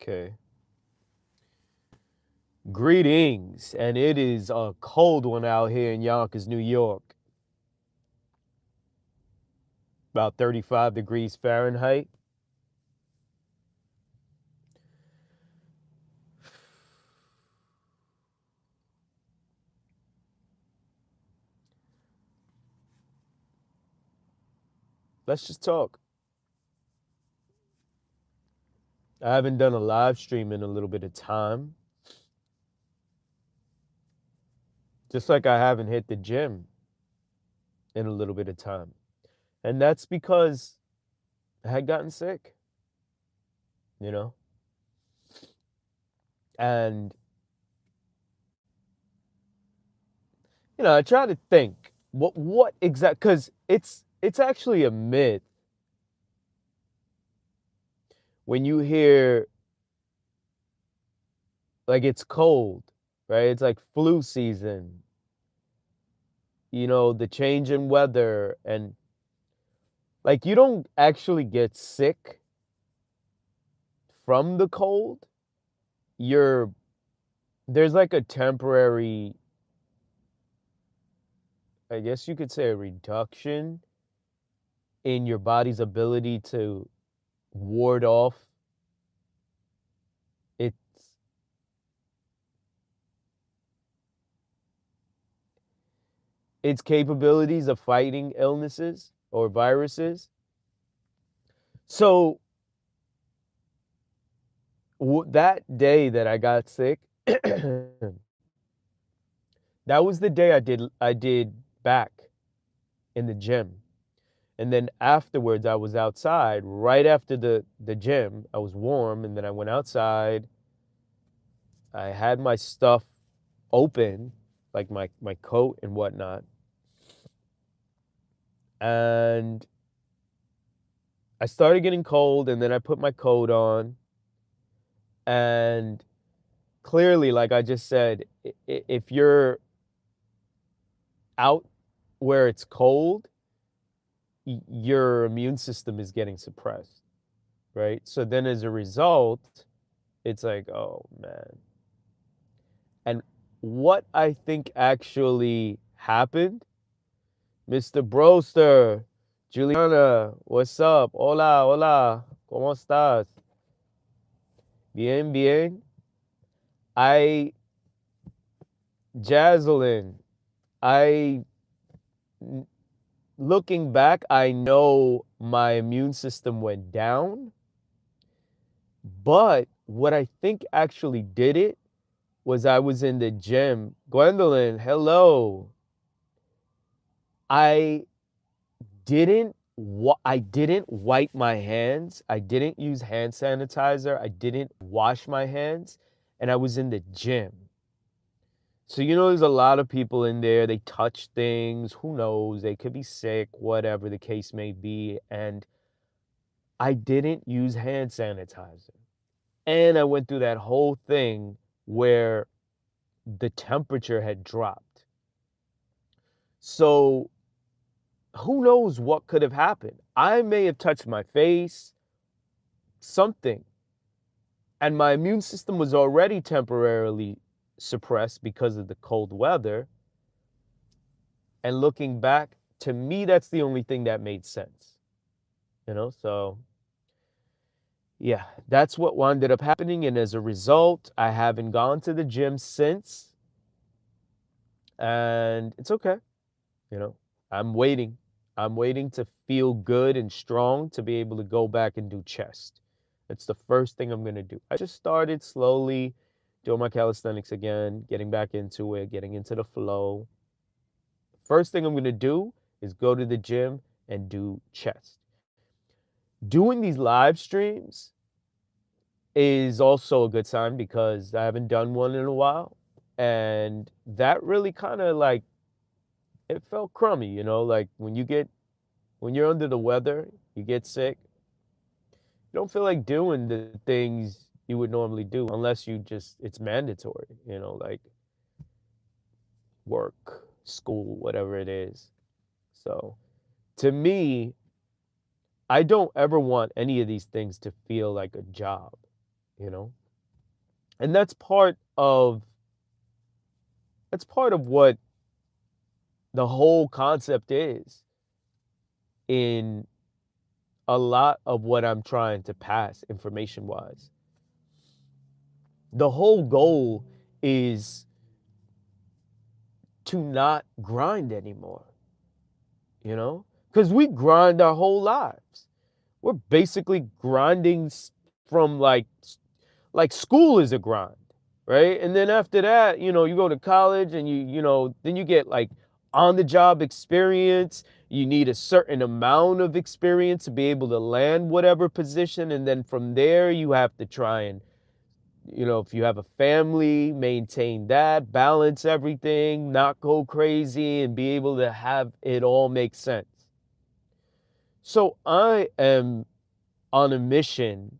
Okay. Greetings, and it is a cold one out here in Yonkers, New York. About 35 degrees Fahrenheit. Let's just talk. I haven't done a live stream in a little bit of time. Just like I haven't hit the gym in a little bit of time. And that's because I had gotten sick, you know? And, I try to think what exact, because it's actually a myth when you hear like it's cold, right? It's like flu season, the change in weather, and like you don't actually get sick from the cold. You're There's like a temporary, I guess you could say, a reduction in your body's ability to ward off its its capabilities of fighting illnesses or viruses. So that day that I got sick, that was the day I did back in the gym. And then afterwards I was outside right after the gym. I was warm, and then I went outside. I had my stuff open, like my coat and whatnot. And I started getting cold, and then I put my coat on. And clearly, like I just said, if you're out where it's cold, your immune system is getting suppressed, right? So then as a result, it's like, oh man. And what I think actually happened, Mr. Broster, Juliana, what's up? Hola, hola, ¿cómo estás? Bien, bien. I, Jaslyn, I, looking back, I know my immune system went down, but what I think actually did it was I was in the gym. Gwendolyn, hello. I I didn't wipe my hands. I didn't use hand sanitizer. I didn't wash my hands, and I was in the gym. So there's a lot of people in there, they touch things, who knows, they could be sick, whatever the case may be, and I didn't use hand sanitizer. And I went through that whole thing where the temperature had dropped. So who knows what could have happened? I may have touched my face, something, and my immune system was already temporarily suppressed because of the cold weather. And looking back, to me, that's the only thing that made sense. So yeah, that's what ended up happening. And as a result, I haven't gone to the gym since. And it's okay. You know, I'm waiting. I'm waiting to feel good and strong to be able to go back and do chest. That's the first thing I'm going to do. I just started slowly doing my calisthenics again, getting back into it, getting into the flow. First thing I'm going to do is go to the gym and do chest. Doing these live streams is also a good sign because I haven't done one in a while. And that really kind of like, it felt crummy, like when you're under the weather, you get sick, you don't feel like doing the things you would normally do unless it's mandatory, like work, school, whatever it is. So to me, I don't ever want any of these things to feel like a job. you know? And that's part of what the whole concept is in a lot of what I'm trying to pass information wise. The whole goal is to not grind anymore, you know? Because we grind our whole lives. We're basically grinding from like school is a grind, right? And then after that, you go to college and then you get like on the job experience. You need a certain amount of experience to be able to land whatever position. And then from there, you have to try and, if you have a family, maintain that, balance everything, not go crazy, and be able to have it all make sense. So I am on a mission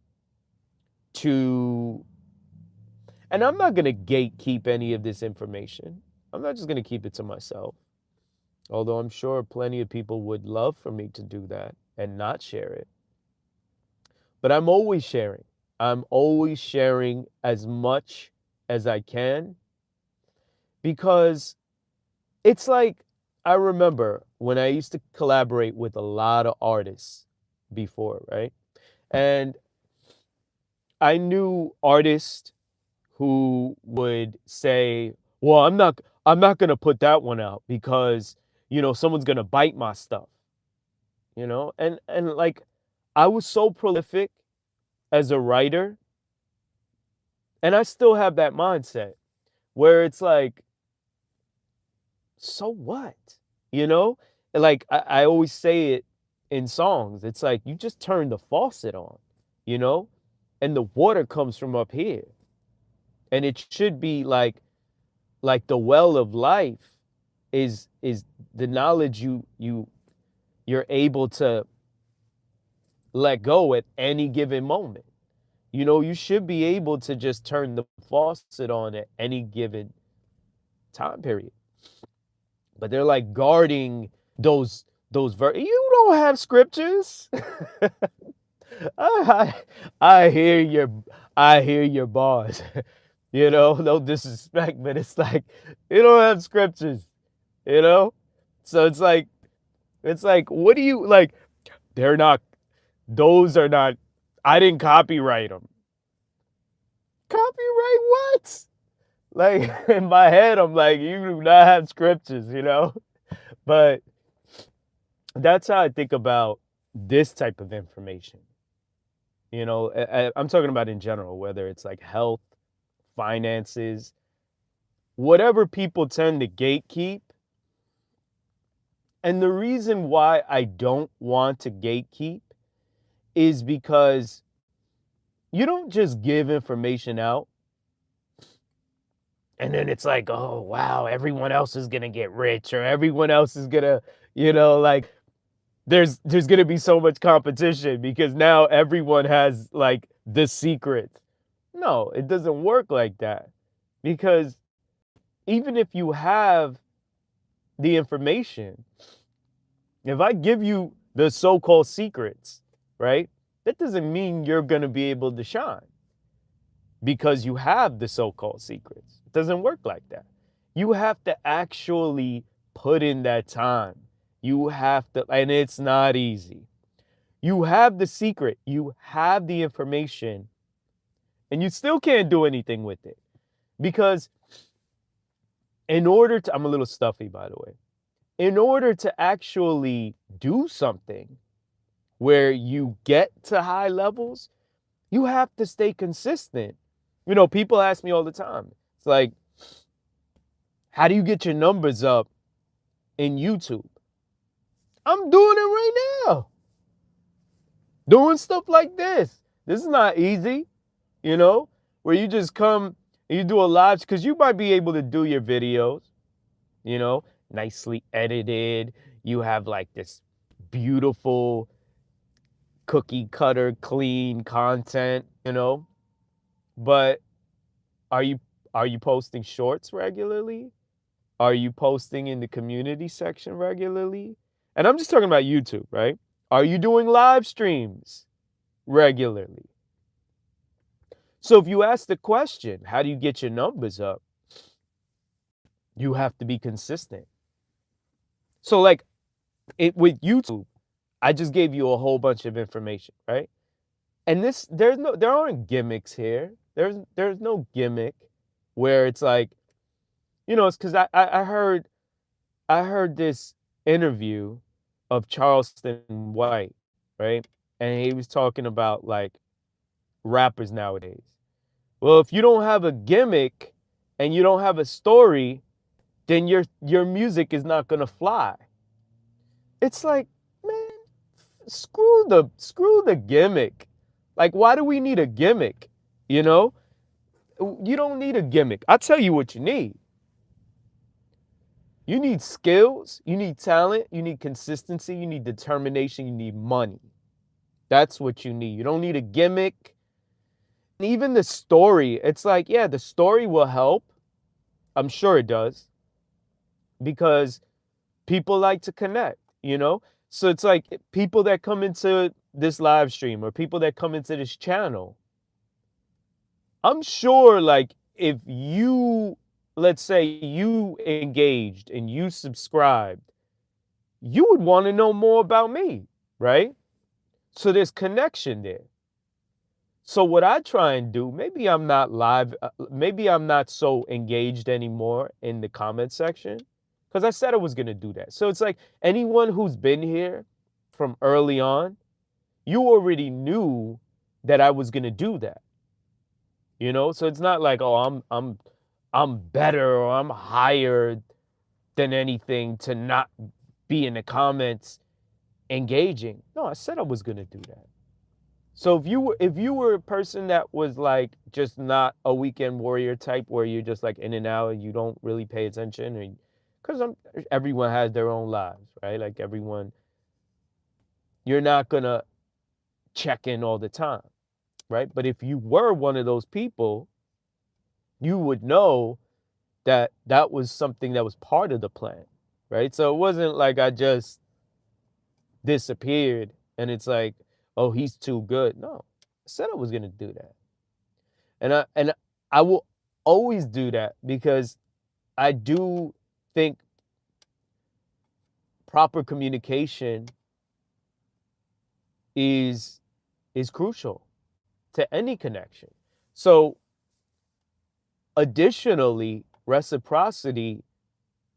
to, and I'm not going to gatekeep any of this information. I'm not just going to keep it to myself, although I'm sure plenty of people would love for me to do that and not share it. But I'm always sharing. I'm always sharing as much as I can, because it's like, I remember when I used to collaborate with a lot of artists before, right? And I knew artists who would say, "Well, I'm not going to put that one out because, someone's going to bite my stuff." And like, I was so prolific as a writer, and I still have that mindset where it's like, so what? You know? Like I always say it in songs. It's like you just turn the faucet on, you know? And the water comes from up here. And it should be like the well of life is the knowledge you're able to let go at any given moment. You should be able to just turn the faucet on at any given time period. But they're like guarding you don't have scriptures. I, I hear your bars. No disrespect, but it's like you don't have scriptures, you know? So it's like what do you like? They're not those are not I didn't copyright them. Copyright what? Like in my head, I'm like, you do not have scriptures. But that's how I think about this type of information. I'm talking about in general, whether it's like health, finances, whatever people tend to gatekeep. And the reason why I don't want to gatekeep is because you don't just give information out and then it's like, oh, wow, everyone else is going to get rich, or everyone else is going to, like, there's going to be so much competition because now everyone has like the secret. No, it doesn't work like that, because even if you have the information, if I give you the so-called secrets, right, that doesn't mean you're going to be able to shine because you have the so-called secrets. It doesn't work like that. You have to actually put in that time. You have to, and it's not easy. You have the secret, you have the information, and you still can't do anything with it. Because I'm a little stuffy, by the way. In order to actually do something where you get to high levels, you have to stay consistent. People ask me all the time. It's like, how do you get your numbers up in YouTube? I'm doing it right now. Doing stuff like this. This is not easy, where you just come and you do a live, because you might be able to do your videos, nicely edited. You have like this beautiful cookie cutter, clean content, but are you posting shorts regularly? Are you posting in the community section regularly? And I'm just talking about YouTube, right? Are you doing live streams regularly? So if you ask the question, how do you get your numbers up? You have to be consistent. So like with YouTube, I just gave you a whole bunch of information, right? And there aren't gimmicks here. There's no gimmick where it's like, it's because I heard this interview of Charleston White, right? And he was talking about like rappers nowadays. Well, if you don't have a gimmick and you don't have a story, then your music is not gonna fly. It's like, man, screw the gimmick. Like, why do we need a gimmick? You know, you don't need a gimmick. I'll tell you what you need. You need skills, you need talent, you need consistency, you need determination, you need money. That's what you need. You don't need a gimmick. And even the story, it's like, yeah, the story will help. I'm sure it does because people like to connect. So it's like people that come into this live stream or people that come into this channel, I'm sure like if you, let's say you engaged and you subscribed, you would want to know more about me, right? So there's connection there. So what I try and do, maybe I'm not live, maybe I'm not so engaged anymore in the comment section because I said I was going to do that. So it's like anyone who's been here from early on, you already knew that I was going to do that. So it's not like, oh, I'm better or I'm higher than anything to not be in the comments engaging. No, I said I was going to do that. So if you were a person that was like just not a weekend warrior type where you're just like in and out and you don't really pay attention, and because everyone has their own lives, right? Like everyone, you're not gonna check in all the time, right? But if you were one of those people, you would know that that was something that was part of the plan, right? So it wasn't like I just disappeared and it's like, oh, he's too good. No, I said I was gonna do that. And I will always do that because I do think proper communication is crucial to any connection. So additionally, reciprocity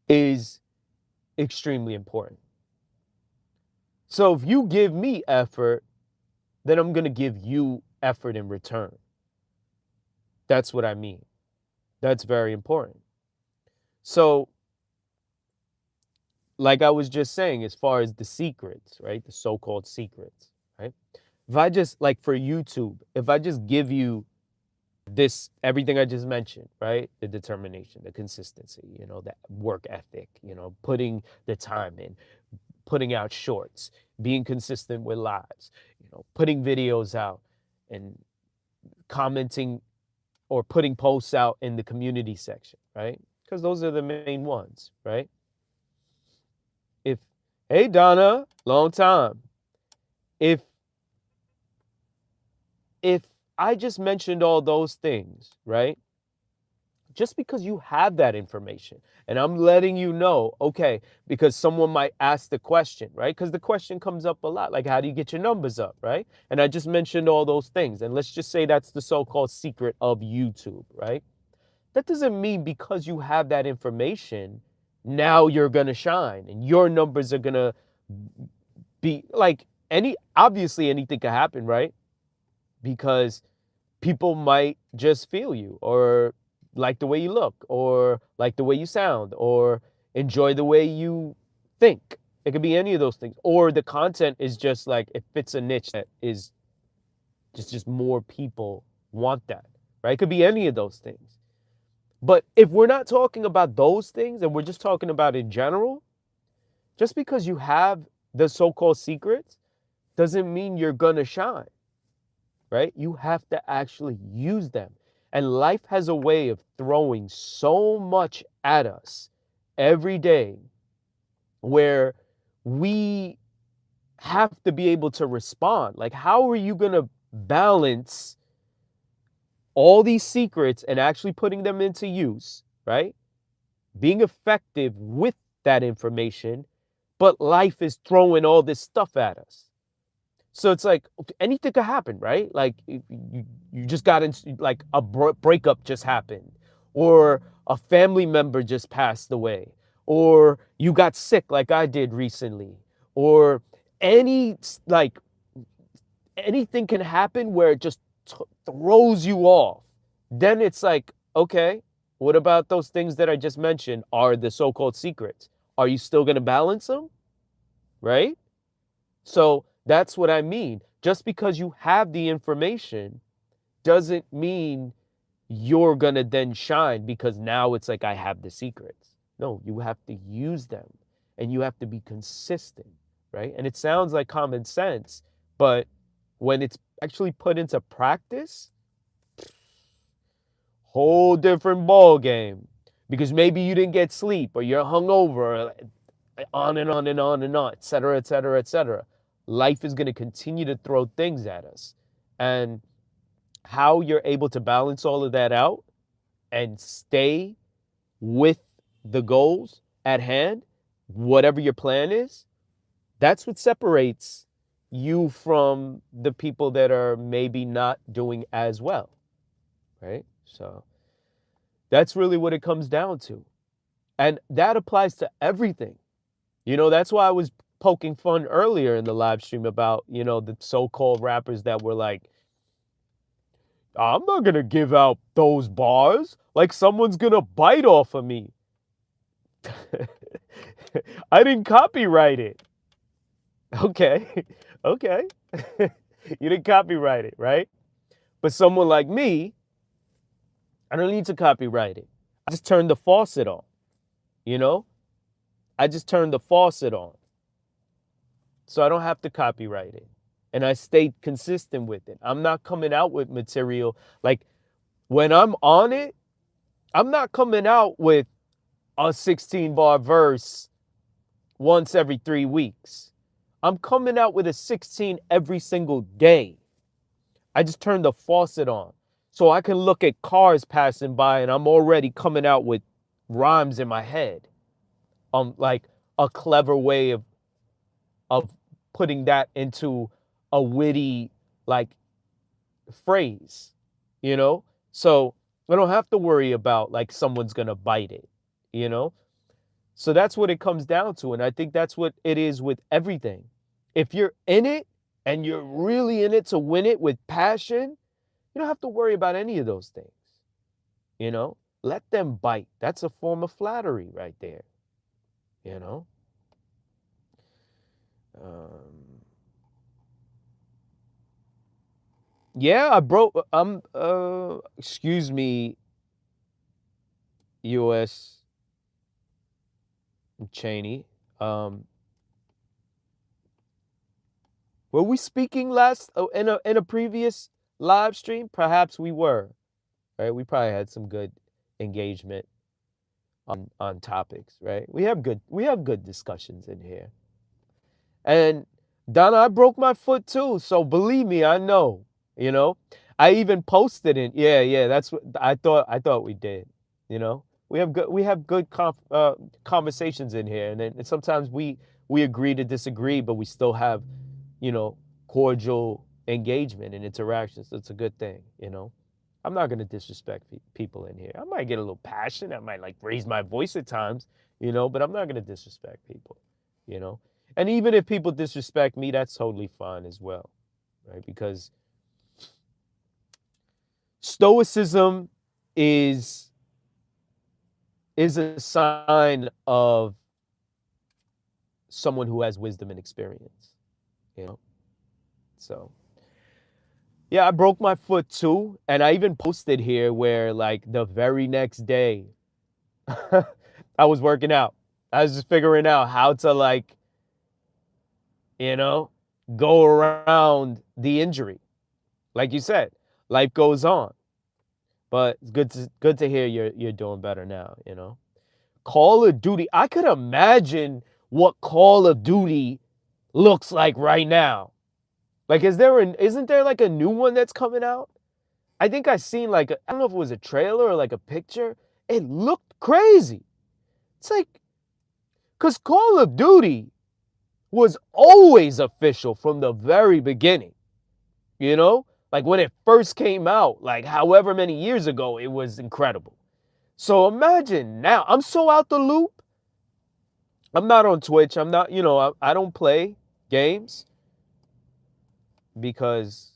is extremely important. So if you give me effort, then I'm going to give you effort in return. That's what I mean. That's very important. So like I was just saying, as far as the secrets, right? The so-called secrets, right? If I just like for YouTube, if I just give you this, everything I just mentioned, right? The determination, the consistency, that work ethic, putting the time in, putting out shorts, being consistent with lives, putting videos out and commenting or putting posts out in the community section, right? Because those are the main ones, right? If, hey Donna, long time. If if I just mentioned all those things, right? Just because you have that information and I'm letting you know, okay, because someone might ask the question, right? Because the question comes up a lot, like, how do you get your numbers up, right? And I just mentioned all those things. And let's just say that's the so-called secret of YouTube, right? That doesn't mean because you have that information, now you're going to shine and your numbers are going to be like obviously anything could happen, right? Because people might just feel you or like the way you look or like the way you sound or enjoy the way you think. It could be any of those things. Or the content is just like it fits a niche that is just more people want that, right? It could be any of those things. But if we're not talking about those things and we're just talking about in general, just because you have the so-called secrets doesn't mean you're gonna shine, right? You have to actually use them. And life has a way of throwing so much at us every day where we have to be able to respond. Like, how are you going to balance all these secrets and actually putting them into use, right? Being effective with that information, but life is throwing all this stuff at us. So it's like anything could happen, right? Like you just got into like a breakup just happened, or a family member just passed away, or you got sick like I did recently, or any like anything can happen where it just throws you off. Then it's like, okay, what about those things that I just mentioned are the so-called secrets? Are you still going to balance them? Right? So that's what I mean. Just because you have the information doesn't mean you're going to then shine because now it's like I have the secrets. No, you have to use them and you have to be consistent, right? And it sounds like common sense, but when it's actually put into practice, whole different ball game, because maybe you didn't get sleep or you're hungover, on and on and on and on, et cetera, et cetera, et cetera. Life is going to continue to throw things at us. And how you're able to balance all of that out and stay with the goals at hand, whatever your plan is, that's what separates you from the people that are maybe not doing as well, right? So that's really what it comes down to. And that applies to everything. You know, that's why I was poking fun earlier in the live stream about, you know, the so-called rappers that were like, I'm not going to give out those bars. Like someone's going to bite off of me. I didn't copyright it. Okay. Okay. You didn't copyright it, right? But someone like me, I don't need to copyright it. I just turned the faucet on, you know? I just turned the faucet on. So I don't have to copyright it. And I stayed consistent with it. I'm not coming out with material. Like when I'm on it, I'm not coming out with a 16-bar verse once every 3 weeks. I'm coming out with a 16 every single day. I just turned the faucet on. So I can look at cars passing by and I'm already coming out with rhymes in my head. Like a clever way of putting that into a witty like phrase, you know? So I don't have to worry about like someone's gonna bite it, you know? So that's what it comes down to. And I think that's what it is with everything. If you're in it and you're really in it to win it with passion, you don't have to worry about any of those things. You know, let them bite. That's a form of flattery right there. You know, yeah, I broke. Excuse me, U.S. Cheney. Were we speaking last in a previous live stream? Perhaps we were. Right? We probably had some good engagement on topics. Right? We have good discussions in here. And Donna, I broke my foot too. So believe me, I know. You know, I even posted it. Yeah. That's what I thought. I thought we did. You know, we have good conversations in here, and then sometimes we agree to disagree, but we still have, you know, cordial engagement and interactions. It's a good thing. You know, I'm not gonna disrespect people in here. I might get a little passionate. I might like raise my voice at times. You know, but I'm not gonna disrespect people. You know. And even if people disrespect me, that's totally fine as well, right? Because stoicism is a sign of someone who has wisdom and experience, you know? So, yeah, I broke my foot too, and I even posted here where like the very next day I was working out. I was just figuring out how to like, you know, go around the injury. Like you said, life goes on. But it's good to hear you're doing better now, you know. Call of Duty. I could imagine what Call of Duty looks like right now. Like isn't there like a new one that's coming out? I think I seen like, I don't know if it was a trailer or like a picture. It looked crazy. It's like, because Call of Duty was always official from the very beginning, you know? Like when it first came out, like however many years ago, it was incredible. So imagine now, I'm so out the loop. I'm not on Twitch. I'm not, I don't play games because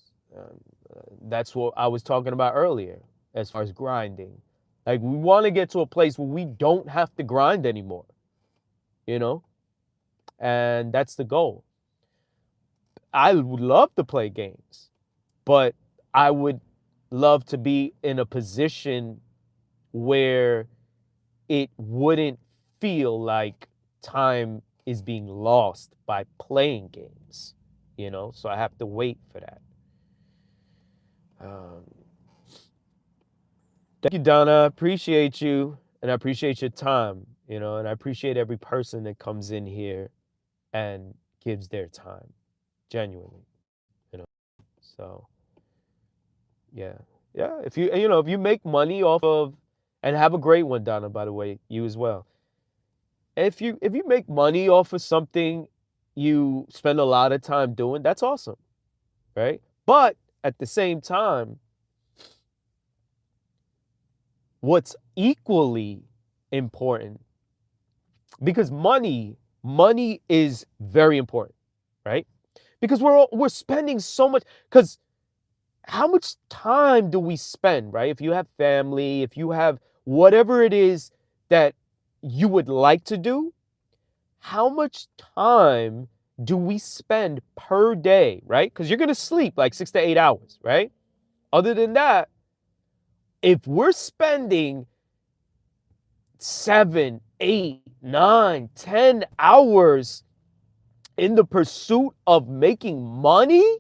that's what I was talking about earlier as far as grinding. Like we want to get to a place where we don't have to grind anymore, you know? And that's the goal. I would love to play games, but I would love to be in a position where it wouldn't feel like time is being lost by playing games, So I have to wait for that. Thank you, Donna. I appreciate you, and I appreciate your time, and I appreciate every person that comes in here and gives their time, genuinely, you know. So, yeah, yeah. If you make money off of, and have a great one, Donna. By the way, you as well. If you make money off of something you spend a lot of time doing, that's awesome, right? But at the same time, what's equally important, because money is very important, right? Because we're spending so much, because how much time do we spend, right? If you have family, if you have whatever it is that you would like to do, how much time do we spend per day, right? Because you're going to sleep like 6 to 8 hours, right? Other than that, if we're spending 7, 8, 9, 10 hours in the pursuit of making money,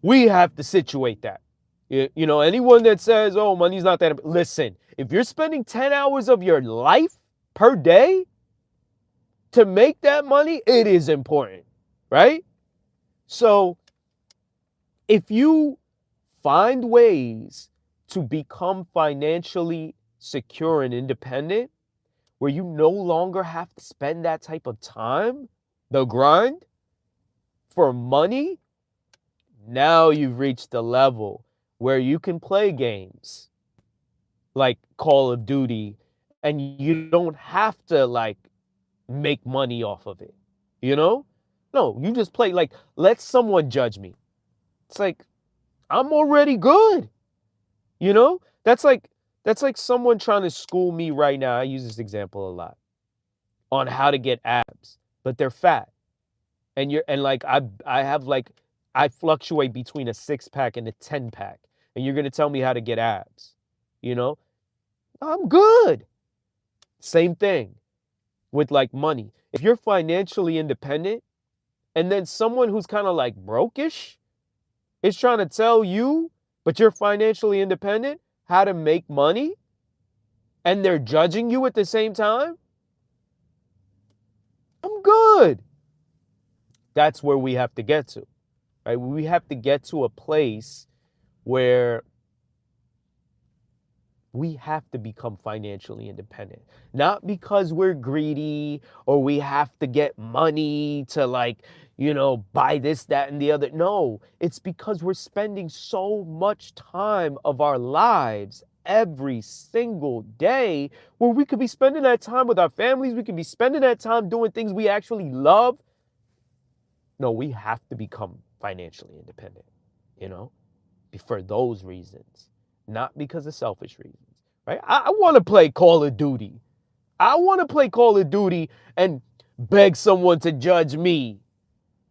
we have to situate that. Anyone that says, oh, money's not that, listen, if you're spending 10 hours of your life per day to make that money, it is important, right? So if you find ways to become financially secure and independent, where you no longer have to spend that type of time, the grind for money, now you've reached the level where you can play games like Call of Duty and you don't have to like make money off of it, you know? No, you just play, like, let someone judge me. It's like, I'm already good, you know? That's like someone trying to school me right now. I use this example a lot on how to get abs, but they're fat. And like I have like I fluctuate between a 6-pack and a 10-pack. And you're gonna tell me how to get abs, you know? I'm good. Same thing with like money. If you're financially independent and then someone who's kind of like brokish is trying to tell you, but you're financially independent, how to make money, and they're judging you at the same time, I'm good. That's where we have to get to, right? We have to get to a place where we have to become financially independent. Not because we're greedy or we have to get money to like, buy this, that, and the other. No, it's because we're spending so much time of our lives every single day where we could be spending that time with our families. We could be spending that time doing things we actually love. No, we have to become financially independent, you know, for those reasons, not because of selfish reasons, right? I want to play Call of Duty. I want to play Call of Duty and beg someone to judge me.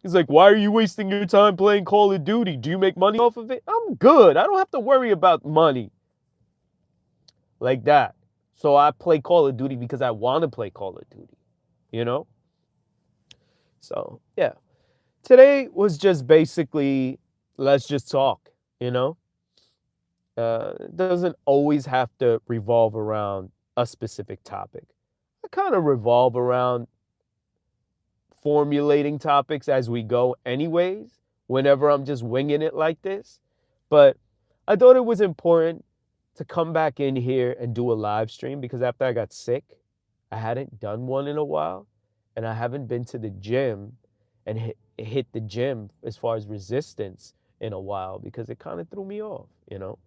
He's like, why are you wasting your time playing Call of Duty? Do you make money off of it? I'm good. I don't have to worry about money like that. So I play Call of Duty because I want to play Call of Duty, you know? So, yeah. Today was just basically, let's just talk, you know? It doesn't always have to revolve around a specific topic. I kind of revolve around formulating topics as we go anyways, whenever I'm just winging it like this. But I thought it was important to come back in here and do a live stream because after I got sick, I hadn't done one in a while, and I haven't been to the gym and hit the gym as far as resistance in a while because it kind of threw me off, you know?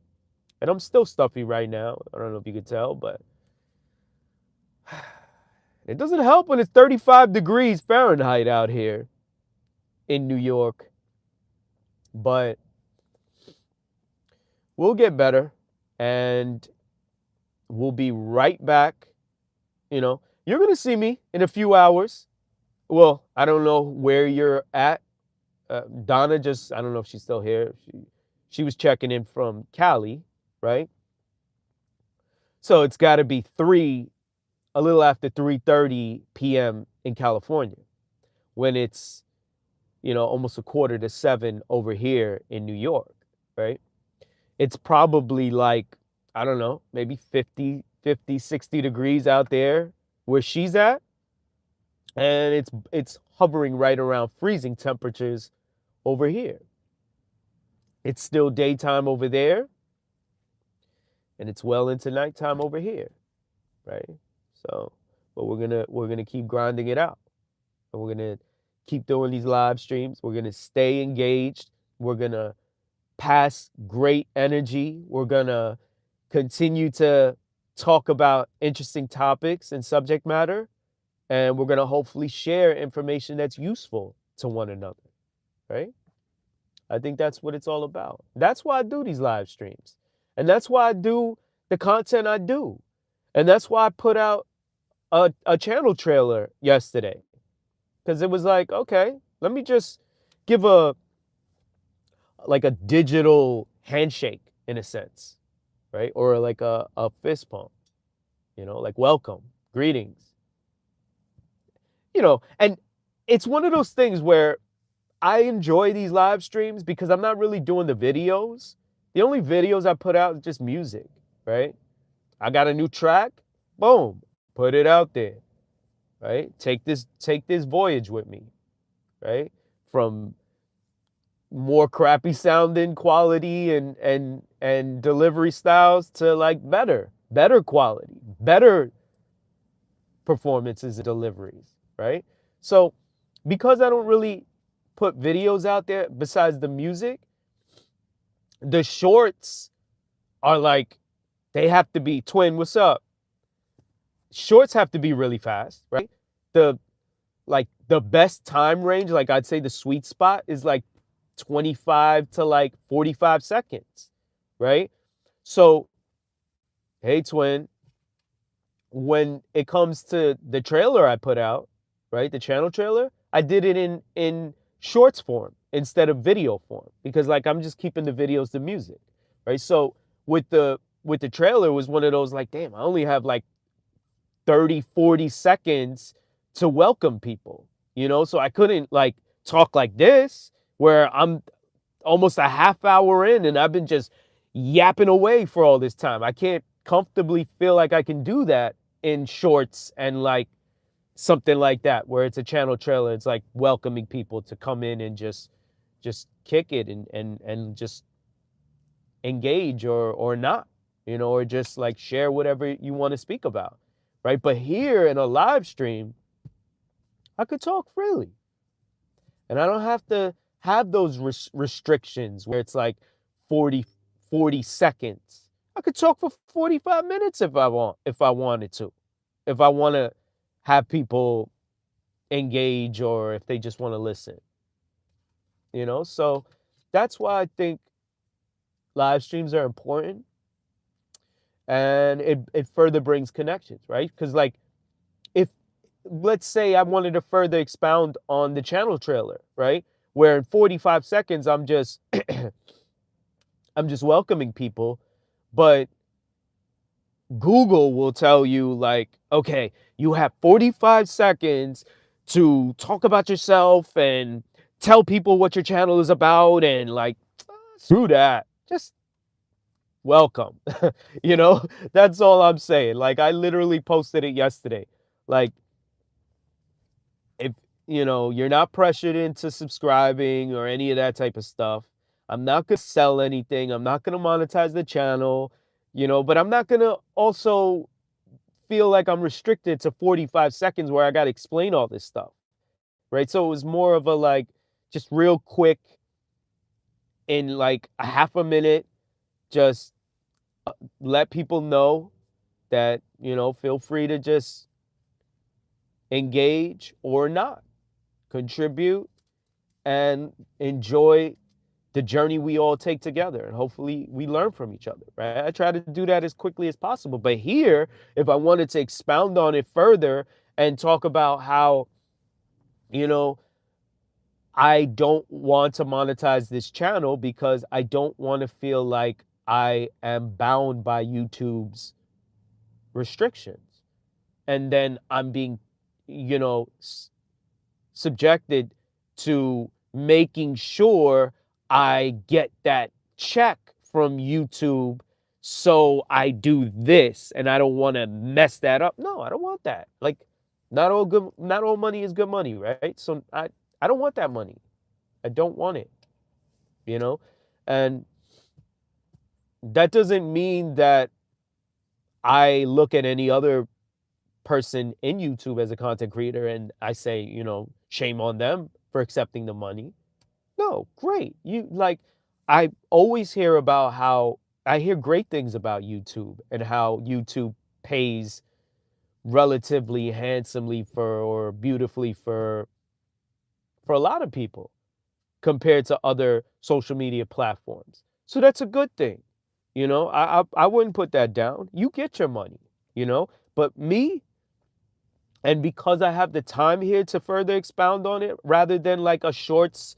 And I'm still stuffy right now. I don't know if you could tell, but it doesn't help when it's 35 degrees Fahrenheit out here in New York. But we'll get better and we'll be right back. You know, you're going to see me in a few hours. Well, I don't know where you're at. Donna just, I don't know if she's still here. She was checking in from Cali, right? So it's got to be a little after 3:30 p.m. in California when it's, almost 6:45 over here in New York, right? It's probably like, I don't know, maybe 50, 60 degrees out there where she's at. And it's hovering right around freezing temperatures over here. It's still daytime over there, and it's well into nighttime over here, right? So, but we're gonna keep grinding it out, and we're gonna keep doing these live streams. We're gonna stay engaged. We're gonna pass great energy. We're gonna continue to talk about interesting topics and subject matter, and we're gonna hopefully share information that's useful to one another, right? I think that's what it's all about. That's why I do these live streams. And that's why I do the content I do. And that's why I put out a channel trailer yesterday. Because it was like, okay, let me just give a digital handshake in a sense, right? Or like a fist pump, like welcome, greetings. And it's one of those things where I enjoy these live streams because I'm not really doing the videos. The only videos I put out is just music, right? I got a new track, boom, put it out there, right? Take this voyage with me, right? From more crappy sounding quality and delivery styles to like better quality, better performances and deliveries, right? So because I don't really put videos out there besides the music, the shorts are like, they have to be twin, what's up? Shorts have to be really fast, right? The best time range, like I'd say the sweet spot is like 25 to like 45 seconds, right? So, hey twin, when it comes to the trailer I put out, right? The channel trailer, I did it in shorts form instead of video form because like I'm just keeping the videos to music, right? So with the trailer, it was one of those like, damn, I only have like 30, 40 seconds to welcome people, so I couldn't like talk like this where I'm almost a half hour in and I've been just yapping away for all this time. I can't comfortably feel like I can do that in shorts and like something like that where it's a channel trailer. It's like welcoming people to come in and just kick it and just engage or not, or just like share whatever you want to speak about, right? But here in a live stream, I could talk freely. And I don't have to have those restrictions where it's like 40 seconds. I could talk for 45 minutes if I wanted to. If I want to have people engage or if they just want to listen. So that's why I think live streams are important. And it further brings connections, right? Because like if let's say I wanted to further expound on the channel trailer, right? Where in 45 seconds I'm just I'm just welcoming people, but Google will tell you like, okay, you have 45 seconds to talk about yourself and tell people what your channel is about and like screw that. Just welcome. That's all I'm saying. Like I literally posted it yesterday. Like if you're not pressured into subscribing or any of that type of stuff, I'm not gonna sell anything. I'm not gonna monetize the channel, but I'm not gonna also feel like I'm restricted to 45 seconds where I gotta explain all this stuff, right? So it was more of a like just real quick in like a half a minute, just let people know that, feel free to just engage or not, contribute, and enjoy the journey we all take together. And hopefully we learn from each other, right? I try to do that as quickly as possible. But here, if I wanted to expound on it further and talk about how, you know, I don't want to monetize this channel because I don't want to feel like I am bound by YouTube's restrictions. And then I'm being, you know, subjected to making sure I get that check from YouTube. So I do this and I don't want to mess that up. No, I don't want that. Like, not all money is good money, right? So I don't want that money. I don't want it, you know? And that doesn't mean that I look at any other person in YouTube as a content creator and I say, shame on them for accepting the money. No, great. I always hear about how I hear great things about YouTube and how YouTube pays relatively handsomely for or beautifully for a lot of people compared to other social media platforms. So that's a good thing. I wouldn't put that down. You get your money, but me, and because I have the time here to further expound on it rather than like a shorts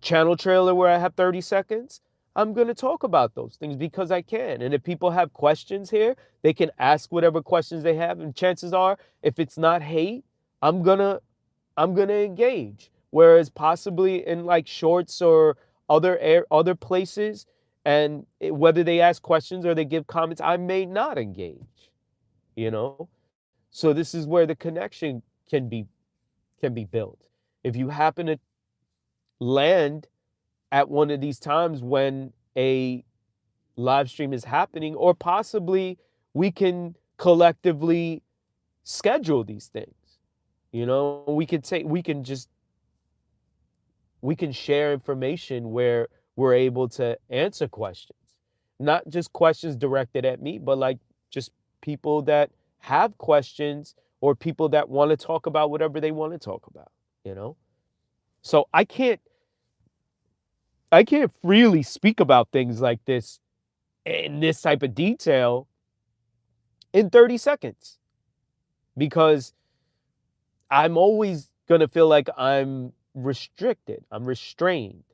channel trailer where I have 30 seconds, I'm going to talk about those things because I can. And if people have questions here, they can ask whatever questions they have, and chances are if it's not hate, I'm going to engage. Whereas possibly in like shorts or other places, and whether they ask questions or they give comments, I may not engage, you know? So this is where the connection can be built. If you happen to land at one of these times when a live stream is happening, or possibly we can collectively schedule these things. We can share information where we're able to answer questions. Not just questions directed at me, but like just people that have questions or people that want to talk about whatever they want to talk about, you know? So I can't freely speak about things like this in this type of detail in 30 seconds because I'm always going to feel like I'm restricted. I'm restrained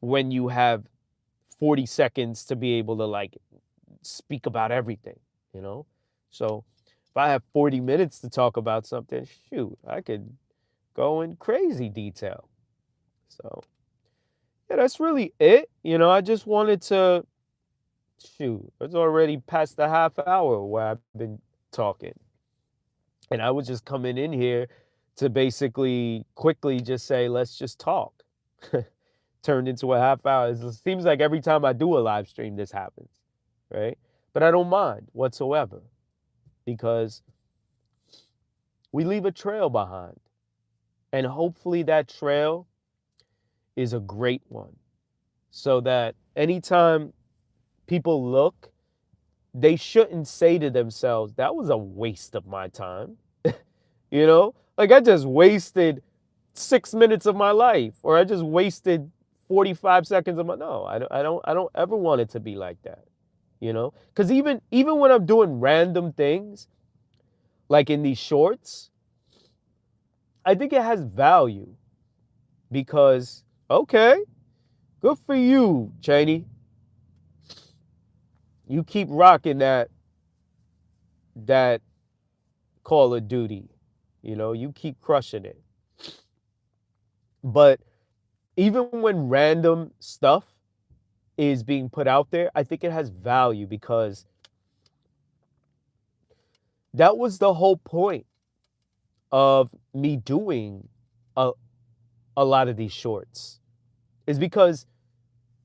when you have 40 seconds to be able to like speak about everything, you know? So if I have 40 minutes to talk about something, shoot, I could go in crazy detail. So yeah, that's really it. I just wanted to shoot. It's already past the half hour where I've been talking. And I was just coming in here to basically quickly just say, let's just talk. Turned into a half hour. It seems like every time I do a live stream, this happens, right? But I don't mind whatsoever because we leave a trail behind. And hopefully that trail is a great one so that anytime people look, they shouldn't say to themselves, that was a waste of my time. Like I just wasted 6 minutes of my life, or I just wasted 45 seconds of my, no, I don't ever want it to be like that, because even when I'm doing random things, like in these shorts, I think it has value because, okay, good for you, Cheney. You keep rocking that Call of Duty. You keep crushing it. But even when random stuff is being put out there, I think it has value because that was the whole point of me doing a lot of these shorts, is because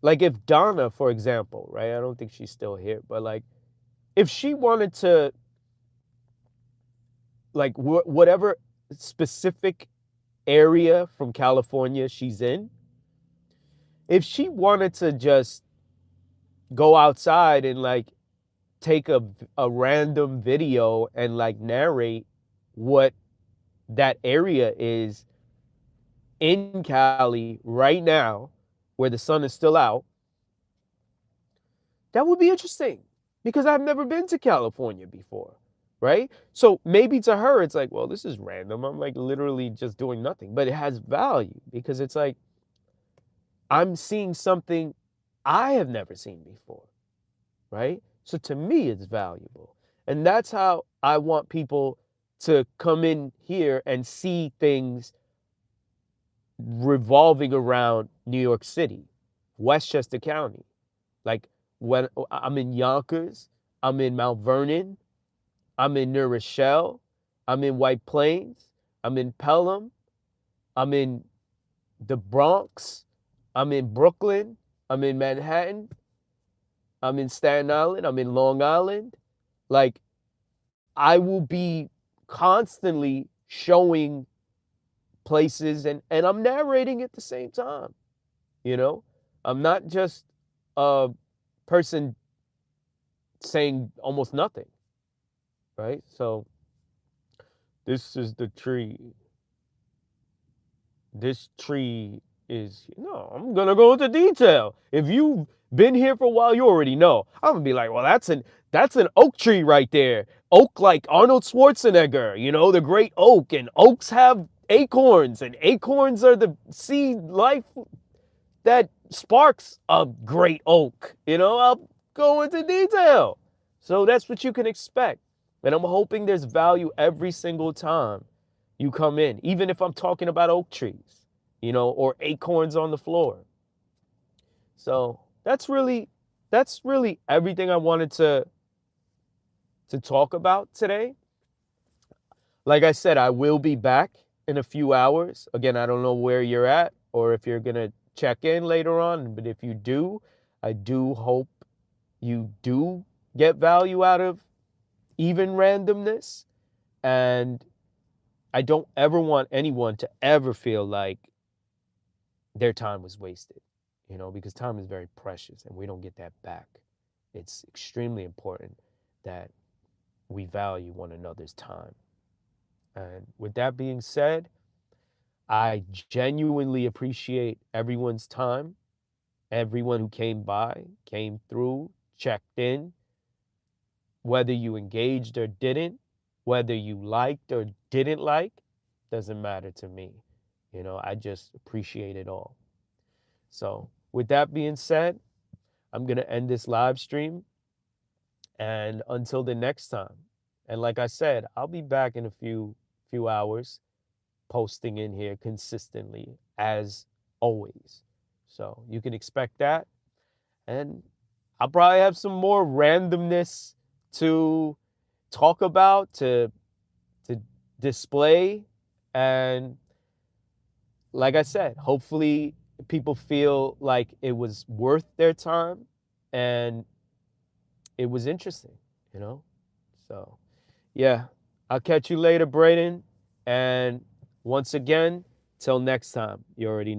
like if Donna, for example, right? I don't think she's still here, but like if she wanted to, like whatever specific area from California she's in, if she wanted to just go outside and like take a random video and like narrate what that area is in Cali right now, where the sun is still out, that would be interesting because I've never been to California before, right? So maybe to her, it's like, well, this is random. I'm like literally just doing nothing, but it has value because it's like I'm seeing something I have never seen before, right? So to me, it's valuable. And that's how I want people to come in here and see things revolving around New York City, Westchester County. Like when I'm in Yonkers, I'm in Mount Vernon, I'm in New Rochelle, I'm in White Plains, I'm in Pelham, I'm in the Bronx, I'm in Brooklyn, I'm in Manhattan, I'm in Staten Island, I'm in Long Island. Like I will be constantly showing places and I'm narrating at the same time, you know? I'm not just a person saying almost nothing, right? So this is the tree. This tree is no, I'm gonna go into detail. If you've been here for a while, you already know. I'm gonna be like, well, that's an oak tree right there. Oak like Arnold Schwarzenegger, you know, the great oak. And oaks have acorns, and acorns are the seed life that sparks a great oak. You know, I'll go into detail. So that's what you can expect. And I'm hoping there's value every single time you come in, even if I'm talking about oak trees, you know, or acorns on the floor. So that's really everything I wanted to talk about today. Like I said, I will be back in a few hours. Again, I don't know where you're at or if you're going to check in later on, but if you do, I do hope you do get value out of even randomness. And I don't ever want anyone to ever feel like their time was wasted, you know, because time is very precious and we don't get that back. It's extremely important that we value one another's time. And with that being said, I genuinely appreciate everyone's time, everyone who came by, came through, checked in, whether you engaged or didn't, whether you liked or didn't like, doesn't matter to me. You know, I just appreciate it all. So, with that being said, I'm going to end this live stream. And until the next time, and like I said, I'll be back in a few hours posting in here consistently as always. So, you can expect that. And I'll probably have some more randomness to talk about, to display. And like I said, hopefully people feel like it was worth their time and it was interesting, you know? So, yeah, I'll catch you later, Braden. And once again, till next time, you already